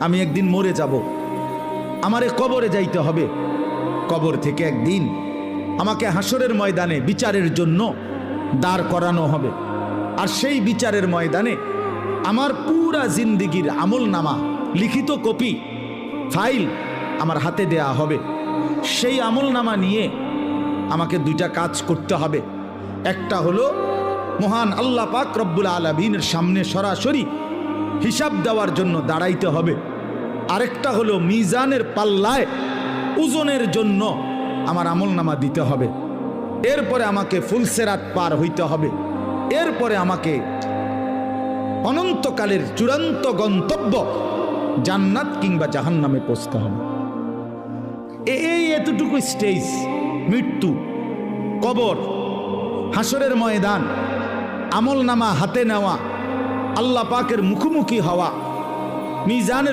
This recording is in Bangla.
আমি একদিন মরে যাব, আমারে কবরে যাইতে হবে। কবর থেকে একদিন আমাকে হাসরের ময়দানে বিচারের জন্য দাঁড় করানো হবে। আর সেই বিচারের ময়দানে আমার পুরা জিন্দিগির আমল নামা, লিখিত কপি, ফাইল আমার হাতে দেয়া হবে। সেই আমল নামা নিয়ে আমাকে দুইটা কাজ করতে হবে। একটা হলো মহান আল্লাহ পাক রব্বুল আলামিনের সামনে সরাসরি হিসাব দেওয়ার জন্য দাঁড়াইতে হবে। আরেকটা হলো মিজানের পাল্লায় ওজনের জন্য আমার আমলনামা দিতে হবে। এরপরে আমাকে ফুলসেরাত পার হইতে হবে। এরপরে আমাকে অনন্তকালের চূড়ান্ত গন্তব্য জান্নাত কিংবা জাহান্নামে পৌঁছতে হবে। এই এতটুকু স্টেজ, মৃত্যু, কবর, হাসরের ময়দান, আমলনামা হাতে নেওয়া, আল্লাহ পাকের মুখোমুখি হওয়া, মিজানের